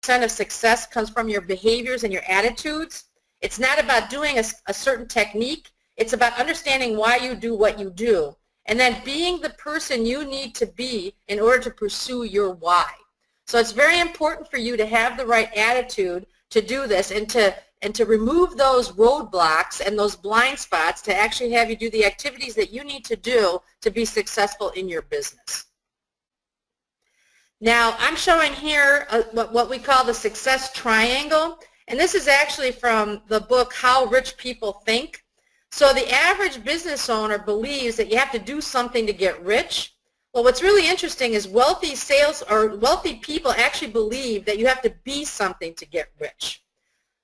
of success comes from your behaviors and your attitudes. It's not about doing a certain technique. It's about understanding why you do what you do, and then being the person you need to be in order to pursue your why. So it's very important for you to have the right attitude to do this, and to remove those roadblocks and those blind spots to actually have you do the activities that you need to do to be successful in your business. Now, I'm showing here what we call the success triangle, and this is actually from the book How Rich People Think. So the average business owner believes that you have to do something to get rich. Well, what's really interesting is wealthy people actually believe that you have to be something to get rich.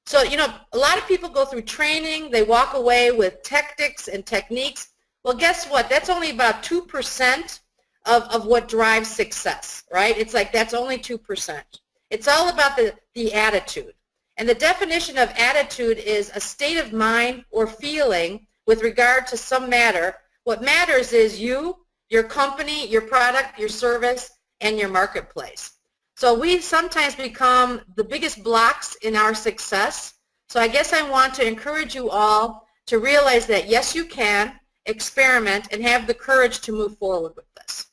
So, you know, a lot of people go through training, they walk away with tactics and techniques. Well, guess what? That's only about 2% of what drives success, right? It's like that's only 2%. It's all about the attitude. And the definition of attitude is a state of mind or feeling with regard to some matter. What matters is you, your company, your product, your service, and your marketplace. So we sometimes become the biggest blocks in our success. So I guess I want to encourage you all to realize that yes, you can experiment and have the courage to move forward with this.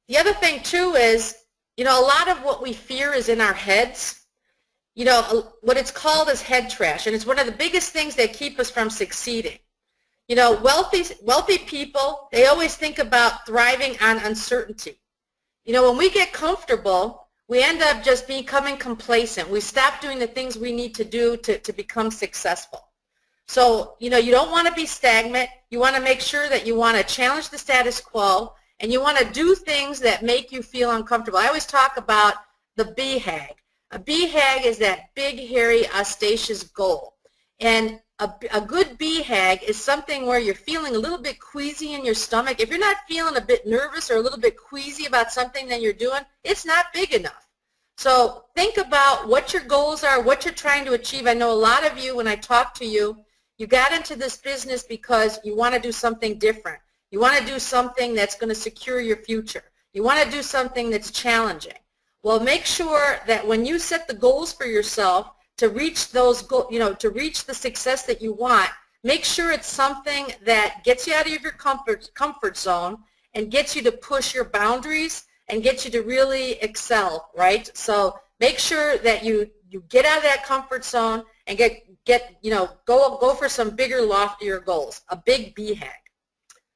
The other thing too is, you know, a lot of what we fear is in our heads. You know, what it's called is head trash, and it's one of the biggest things that keep us from succeeding. You know, wealthy people, they always think about thriving on uncertainty. You know, when we get comfortable, we end up just becoming complacent. We stop doing the things we need to do to become successful. So, you know, you don't want to be stagnant. You want to make sure that you want to challenge the status quo, and you want to do things that make you feel uncomfortable. I always talk about the BHAG. A BHAG is that big, hairy, audacious goal. And a good BHAG is something where you're feeling a little bit queasy in your stomach. If you're not feeling a bit nervous or a little bit queasy about something that you're doing, it's not big enough. So think about what your goals are, what you're trying to achieve. I know a lot of you, when I talk to you, you got into this business because you want to do something different. You want to do something that's going to secure your future. You want to do something that's challenging. Well, make sure that when you set the goals for yourself, to reach those goals, you know, to reach the success that you want, make sure it's something that gets you out of your comfort zone and gets you to push your boundaries and gets you to really excel, right? So make sure that you get out of that comfort zone and go for some bigger, loftier goals, a big BHAG.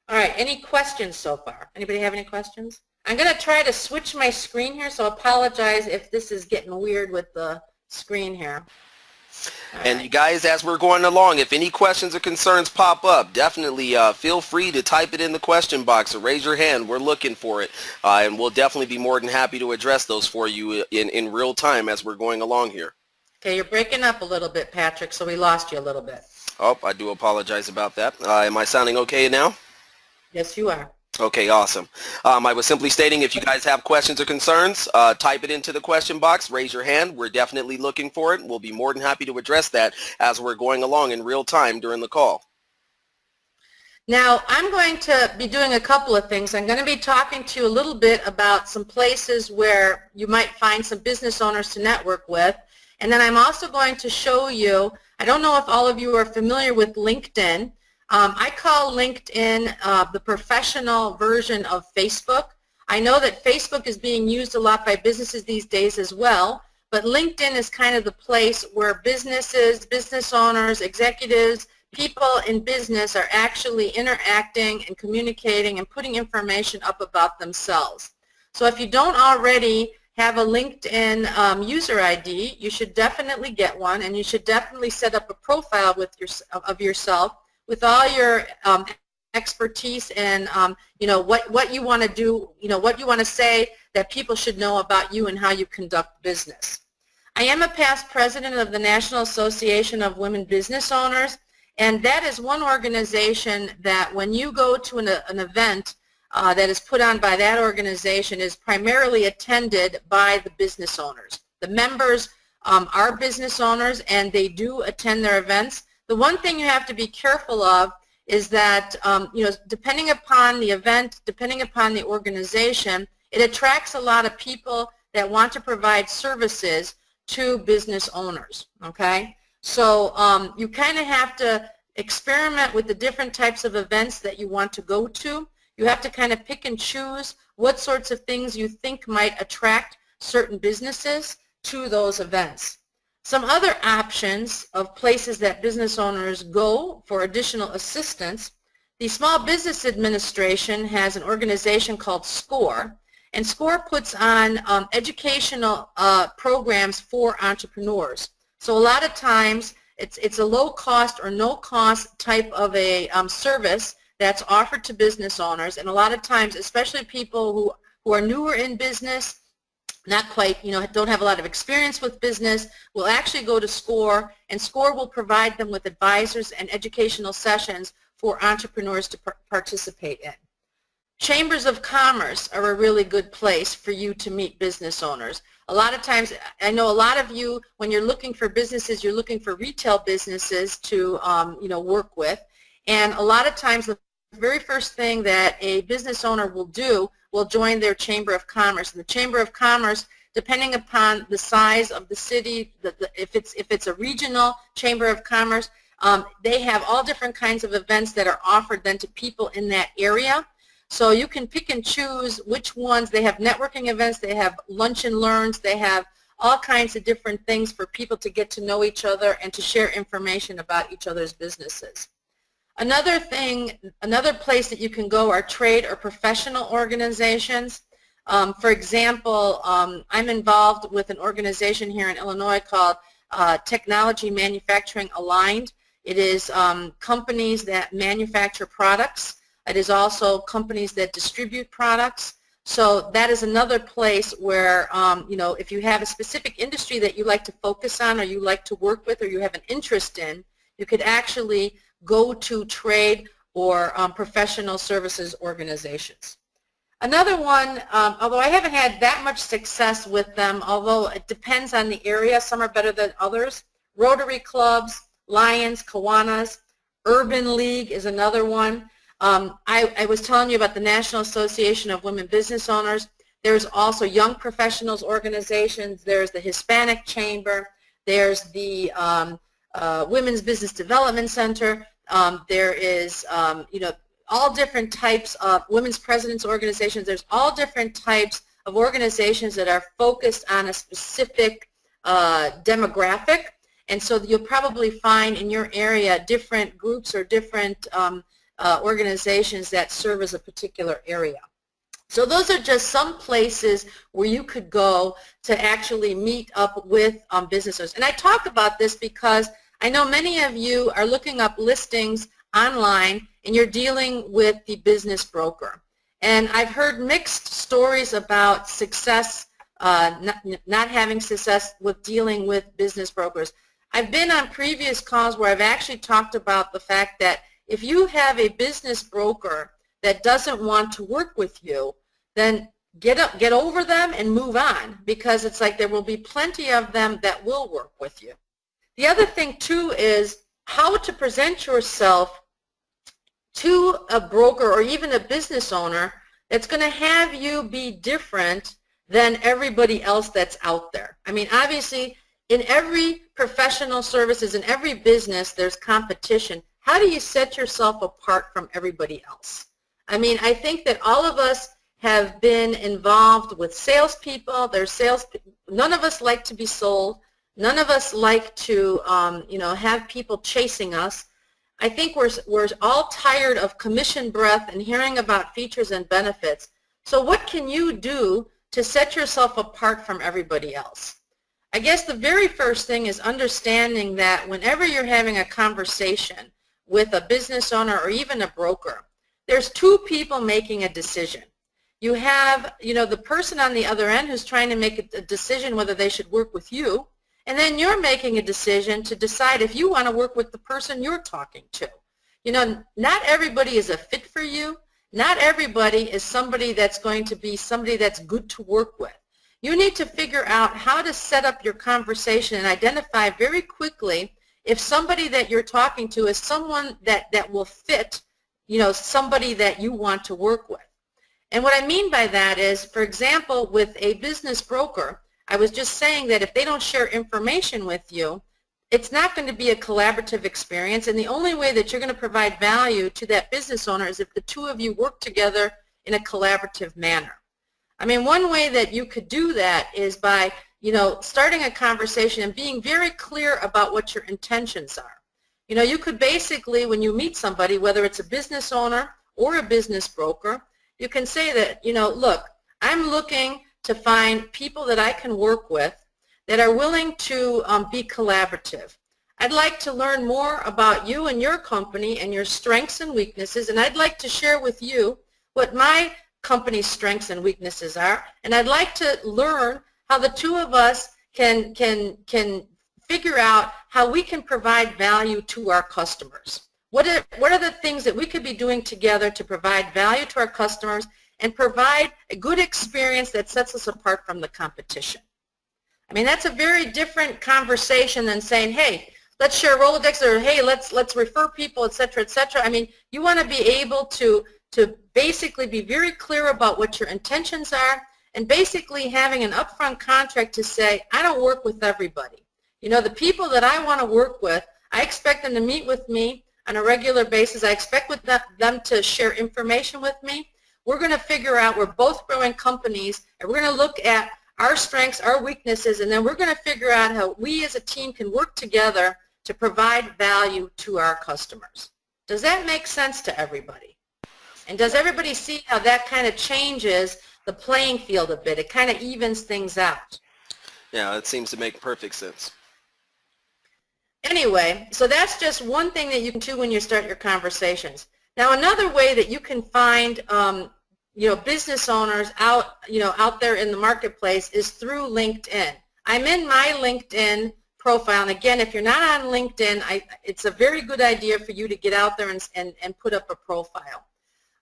All right, any questions so far? Anybody have any questions? I'm going to try to switch my screen here, so I apologize if this is getting weird with the screen here. And you guys, as we're going along, if any questions or concerns pop up, definitely feel free to type it in the question box or raise your hand. We're looking for it, and we'll definitely be more than happy to address those for you in real time as we're going along here. Okay, you're breaking up a little bit, Patrick, so we lost you a little bit. Oh, I do apologize about that. Am I sounding okay now? Yes, you are. Okay, awesome. I was simply stating, if you guys have questions or concerns, type it into the question box, raise your hand. We're definitely looking for it. We'll be more than happy to address that as we're going along in real time during the call. Now, I'm going to be doing a couple of things. I'm going to be talking to you a little bit about some places where you might find some business owners to network with. And then I'm also going to show you, I don't know if all of you are familiar with LinkedIn. I call LinkedIn the professional version of Facebook. I know that Facebook is being used a lot by businesses these days as well, but LinkedIn is kind of the place where businesses, business owners, executives, people in business are actually interacting and communicating and putting information up about themselves. So if you don't already have a LinkedIn user ID, you should definitely get one, and you should definitely set up a profile with of yourself with all your expertise and what you want to do, what you want to say that people should know about you and how you conduct business. I am a past president of the National Association of Women Business Owners, and that is one organization that when you go to an event that is put on by that organization is primarily attended by the business owners. The members are business owners, and they do attend their events. The one thing you have to be careful of is that, depending upon the event, depending upon the organization, It attracts a lot of people that want to provide services to business owners, okay? So you kind of have to experiment with the different types of events that you want to go to. You have to kind of pick and choose what sorts of things you think might attract certain businesses to those events. Some other options of places that business owners go for additional assistance, the Small Business Administration has an organization called SCORE, and SCORE puts on educational programs for entrepreneurs. So a lot of times it's a low cost or no cost type of a service that's offered to business owners, and a lot of times, especially people who are newer in business, not quite, don't have a lot of experience with business, will actually go to SCORE, and SCORE will provide them with advisors and educational sessions for entrepreneurs to participate in. Chambers of Commerce are a really good place for you to meet business owners. A lot of times, I know a lot of you, when you're looking for businesses, you're looking for retail businesses to work with, and a lot of times the very first thing that a business owner will do will join their Chamber of Commerce. And the Chamber of Commerce, depending upon the size of the city, if it's a regional Chamber of Commerce, they have all different kinds of events that are offered then to people in that area. So you can pick and choose which ones. They have networking events, they have lunch and learns, they have all kinds of different things for people to get to know each other and to share information about each other's businesses. Another place that you can go are trade or professional organizations. For example, I'm involved with an organization here in Illinois called Technology Manufacturing Aligned. It is companies that manufacture products. It is also companies that distribute products. So that is another place where, if you have a specific industry that you like to focus on or you like to work with or you have an interest in, you could actually go to trade or professional services organizations. Another one, although I haven't had that much success with them, although it depends on the area, some are better than others, Rotary clubs, Lions, Kiwanis, Urban League is another one. I was telling you about the National Association of Women Business Owners. There's also Young Professionals organizations. There's the Hispanic Chamber. There's the Women's Business Development Center. There is, all different types of women's presidents organizations. There's all different types of organizations that are focused on a specific demographic. And so you'll probably find in your area different groups or different organizations that serve as a particular area. So those are just some places where you could go to actually meet up with businesses. And I talk about this because I know many of you are looking up listings online and you're dealing with the business broker. And I've heard mixed stories about success, not having success with dealing with business brokers. I've been on previous calls where I've actually talked about the fact that if you have a business broker that doesn't want to work with you, then get over them and move on, because it's like there will be plenty of them that will work with you. The other thing too is how to present yourself to a broker or even a business owner that's going to have you be different than everybody else that's out there. I mean, obviously, in every professional services, in every business, there's competition. How do you set yourself apart from everybody else? I mean, I think that all of us have been involved with salespeople. None of us like to be sold. None of us like to, have people chasing us. I think we're all tired of commission breath and hearing about features and benefits. So what can you do to set yourself apart from everybody else? I guess the very first thing is understanding that whenever you're having a conversation with a business owner or even a broker, there's two people making a decision. You have, the person on the other end who's trying to make a decision whether they should work with you, and then you're making a decision to decide if you want to work with the person you're talking to. Not everybody is a fit for you. Not everybody is somebody that's going to be somebody that's good to work with. You need to figure out how to set up your conversation and identify very quickly if somebody that you're talking to is someone that will fit, somebody that you want to work with. And what I mean by that is, for example, with a business broker, I was just saying that if they don't share information with you, it's not going to be a collaborative experience, and the only way that you're going to provide value to that business owner is if the two of you work together in a collaborative manner. I mean, one way that you could do that is by, starting a conversation and being very clear about what your intentions are. You could basically, when you meet somebody, whether it's a business owner or a business broker, you can say that, look, I'm looking to find people that I can work with that are willing to be collaborative. I'd like to learn more about you and your company and your strengths and weaknesses, and I'd like to share with you what my company's strengths and weaknesses are, and I'd like to learn how the two of us can figure out how we can provide value to our customers. What are the things that we could be doing together to provide value to our customers and provide a good experience that sets us apart from the competition? I mean, that's a very different conversation than saying, hey, let's share Rolodex, or hey, let's refer people, et cetera, et cetera. I mean, you want to be able to basically be very clear about what your intentions are, and basically having an upfront contract to say, I don't work with everybody. The people that I want to work with, I expect them to meet with me on a regular basis. I expect them to share information with me. We're going to figure out, we're both growing companies, and we're going to look at our strengths, our weaknesses, and then we're going to figure out how we as a team can work together to provide value to our customers. Does that make sense to everybody? And does everybody see how that kind of changes the playing field a bit? It kind of evens things out. Yeah, it seems to make perfect sense. Anyway, so that's just one thing that you can do when you start your conversations. Now, another way that you can find business owners out there in the marketplace is through LinkedIn. I'm in my LinkedIn profile, and again, if you're not on LinkedIn, it's a very good idea for you to get out there and put up a profile.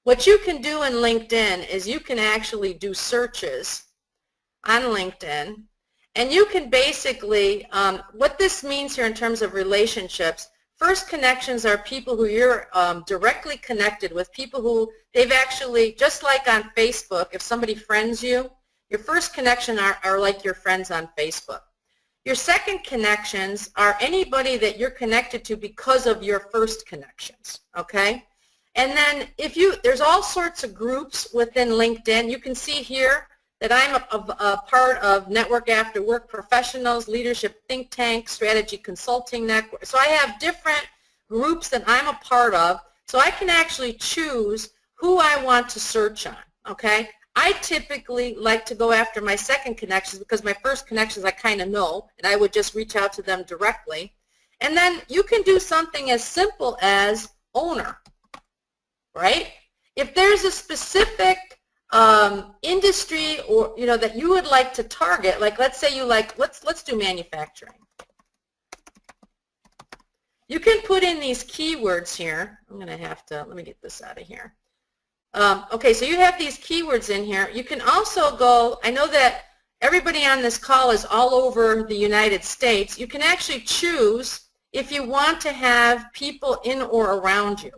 What you can do in LinkedIn is you can actually do searches on LinkedIn, and you can basically, what this means here in terms of relationships, first connections are people who you're directly connected with, people who they've actually, just like on Facebook, if somebody friends you, your first connection are like your friends on Facebook. Your second connections are anybody that you're connected to because of your first connections, okay? And then there's all sorts of groups within LinkedIn. You can see here that I'm a part of Network After Work Professionals, Leadership Think Tank, Strategy Consulting Network. So I have different groups that I'm a part of, so I can actually choose who I want to search on, okay? I typically like to go after my second connections because my first connections I kind of know, and I would just reach out to them directly. And then you can do something as simple as owner, right? If there's a specific industry or that you would like to target, like let's say you like, let's do manufacturing. You can put in these keywords here. I'm going to have to, let me get this out of here. Okay, so you have these keywords in here. You can also go, I know that everybody on this call is all over the United States. You can actually choose if you want to have people in or around you.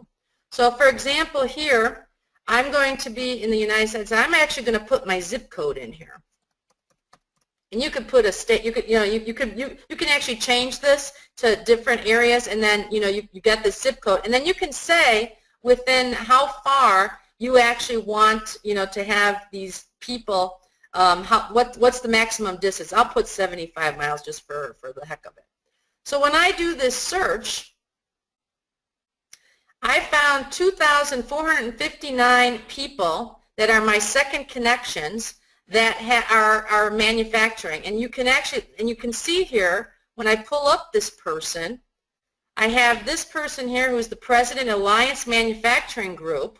So for example here, I'm going to be in the United States. I'm actually going to put my zip code in here. And you could put a state, you can actually change this to different areas, and then you get the zip code, and then you can say within how far you actually want to have these people, what's the maximum distance. I'll put 75 miles just for the heck of it. So when I do this search, I found 2,459 people that are my second connections that are manufacturing, and you can see here when I pull up this person, I have this person here who's the president of Alliance Manufacturing Group.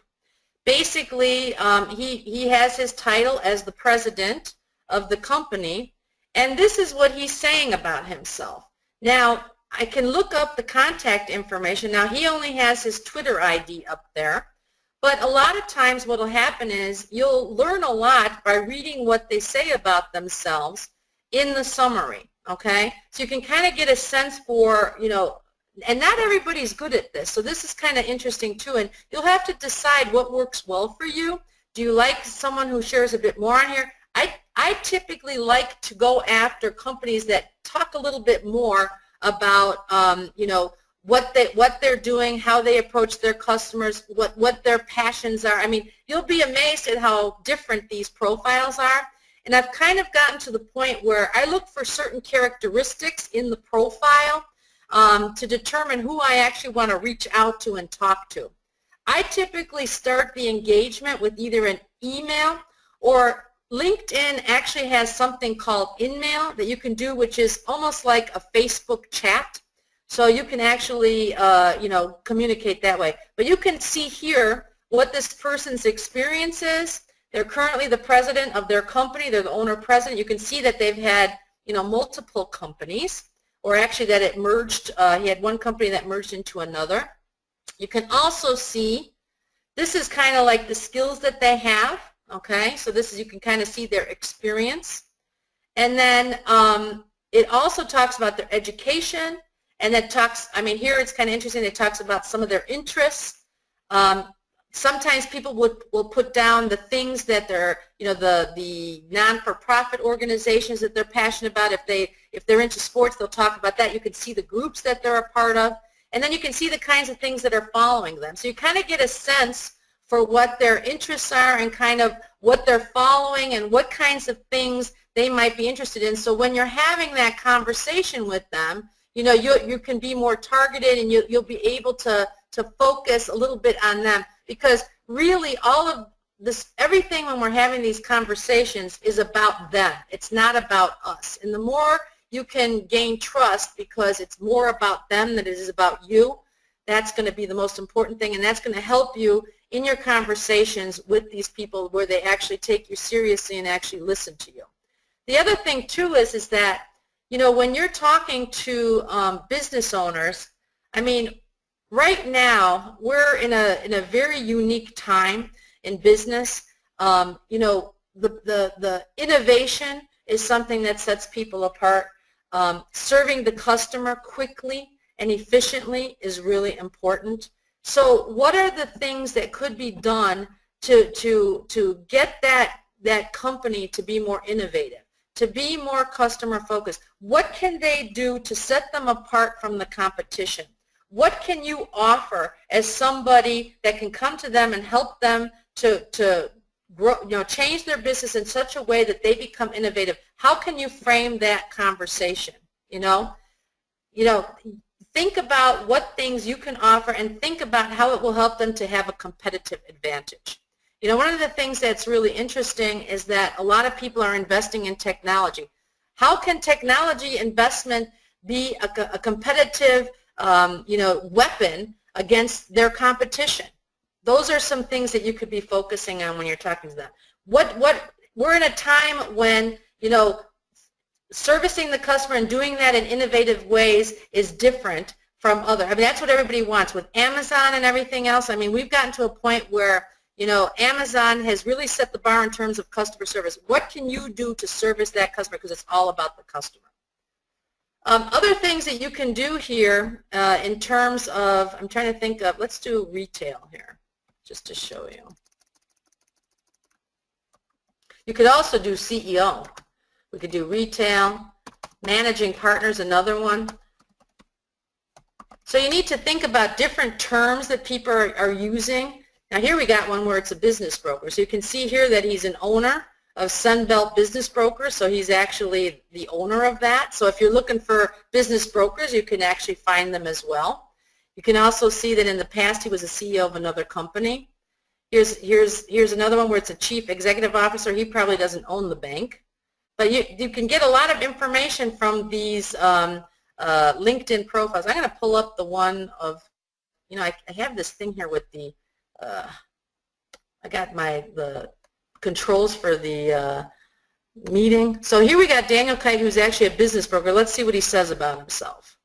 Basically, he has his title as the president of the company, and this is what he's saying about himself. Now, I can look up the contact information. Now, he only has his Twitter ID up there, but a lot of times what will happen is you'll learn a lot by reading what they say about themselves in the summary, okay? So you can kind of get a sense for, and not everybody's good at this, so this is kind of interesting too, and you'll have to decide what works well for you Do you like someone who shares a bit more on here? I typically like to go after companies that talk a little bit more about, you know, what they're doing, how they approach their customers, what their passions are. I mean, you'll be amazed at how different these profiles are. And I've kind of gotten to the point where I look for certain characteristics in the profile to determine who I actually want to reach out to and talk to. I typically start the engagement with either an email, or LinkedIn actually has something called InMail that you can do, which is almost like a Facebook chat. So you can actually, you know, communicate that way. But you can see here what this person's experience is. They're currently the president of their company. They're the owner-president. You can see that they've had, you know, multiple companies, or actually that it merged. He had one company that merged into another. You can also see, this is kind of like the skills that they have, okay? So this is, you can kind of see their experience. And then it also talks about their education, and it talks, I mean, here it's kind of interesting, it talks about some of their interests. Sometimes people will put down the things that they're, you know, the non-for-profit organizations that they're passionate about. If they're into sports, they'll talk about that. You can see the groups that they're a part of. And then you can see the kinds of things that are following them. So you kind of get a sense for what their interests are and kind of what they're following and what kinds of things they might be interested in. So when you're having that conversation with them, you know, you can be more targeted, and you'll be able to focus a little bit on them, because really all of this, everything when we're having these conversations is about them. It's not about us. And the more you can gain trust, because it's more about them than it is about you, that's going to be the most important thing, and that's going to help you in your conversations with these people where they actually take you seriously and actually listen to you. The other thing too is that, you know, when you're talking to business owners, I mean, right now we're in a very unique time in business. You know, the innovation is something that sets people apart. Serving the customer quickly and efficiently is really important. So what are the things that could be done to get that company to be more innovative, to be more customer focused? What can they do to set them apart from the competition? What can you offer as somebody that can come to them and help them to grow, you know, change their business in such a way that they become innovative? How can you frame that conversation? You know, think about what things you can offer, and think about how it will help them to have a competitive advantage. You know, one of the things that's really interesting is that a lot of people are investing in technology. How can technology investment be a competitive, you know, weapon against their competition? Those are some things that you could be focusing on when you're talking to them. We're in a time when, you know, servicing the customer and doing that in innovative ways is different from other. I mean, that's what everybody wants with Amazon and everything else. I mean, we've gotten to a point where, you know, Amazon has really set the bar in terms of customer service. What can you do to service that customer? Because it's all about the customer. Other things that you can do here in terms of, I'm trying to think of, let's do retail here, just to show you. You could also do CEO. We could do retail, managing partners, another one. So you need to think about different terms that people are using. Now here we got one where it's a business broker. So you can see here that he's an owner of Sunbelt Business Brokers, so he's actually the owner of that. So if you're looking for business brokers, you can actually find them as well. You can also see that in the past he was a CEO of another company. Here's another one where it's a chief executive officer. He probably doesn't own the bank. But you can get a lot of information from these LinkedIn profiles. I'm going to pull up the one of, you know, I have this thing here with the, I got the controls for the meeting. So here we got Daniel Kite, who's actually a business broker. Let's see what he says about himself.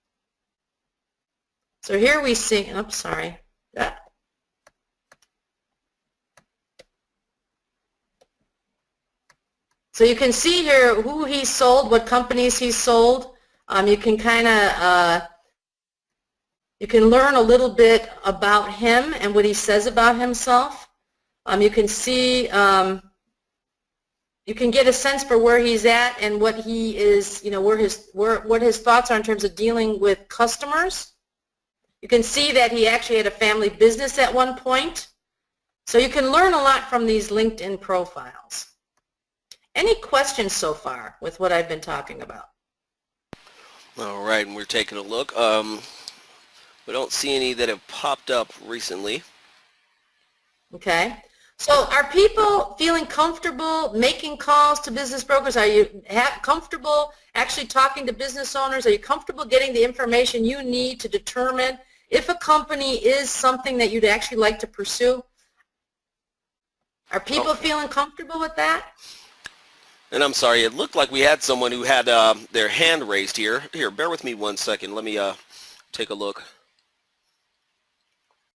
So here we see, I'm sorry. So you can see here who he sold, what companies he sold. You can kind of, you can learn a little bit about him and what he says about himself. You can see, you can get a sense for where he's at and what he is, you know, what his thoughts are in terms of dealing with customers. You can see that he actually had a family business at one point. So you can learn a lot from these LinkedIn profiles. Any questions so far with what I've been talking about? All right, and we're taking a look. We don't see any that have popped up recently. Okay. So are people feeling comfortable making calls to business brokers? Are you comfortable actually talking to business owners? Are you comfortable getting the information you need to determine if a company is something that you'd actually like to pursue? Are people feeling comfortable with that? And I'm sorry, it looked like we had someone who had their hand raised here. Here, bear with me one second. Let me take a look.